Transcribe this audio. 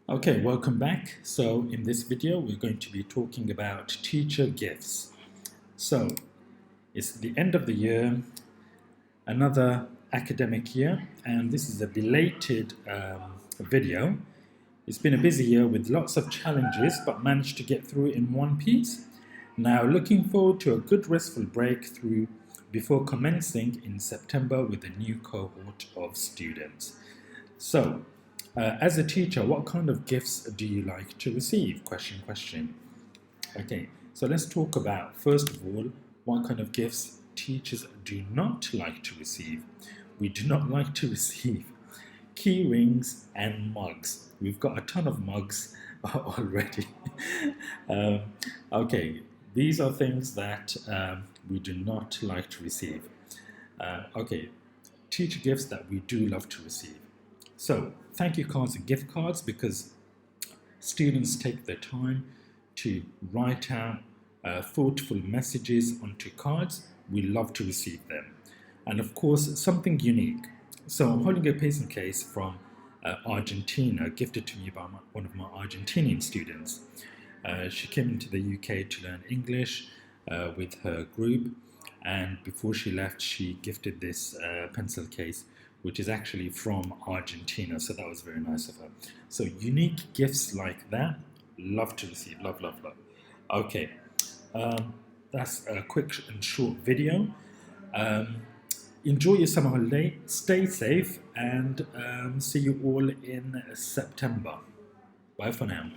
Okay, welcome back. So in this video, we're going to be talking about teacher gifts. So it's the end of the year, another academic year, and this is a belated video. It's been a busy year with lots of challenges, but managed to get through in one piece. Now looking forward to a good restful breakthrough before commencing in September with a new cohort of students. So, as a teacher, what kind of gifts do you like to receive? Question. Okay, so let's talk about, first of all, what kind of gifts teachers do not like to receive. We do not like to receive key rings and mugs. We've got a ton of mugs already. um, okay, these are things that we do not like to receive. Okay, teacher gifts that we do love to receive. So, thank you cards and gift cards, because students take their time to write out thoughtful messages onto cards. We love to receive them. And of course, something unique. So I'm holding a piece and case from Argentina, gifted to me by one of my Argentinian students. She came into the UK to learn English with her group, and before she left, she gifted this pencil case, which is actually from Argentina, so that was very nice of her. So unique gifts like that, love to receive, love. Okay, that's a quick and short video. Enjoy your summer holiday, stay safe, and see you all in September. Bye for now.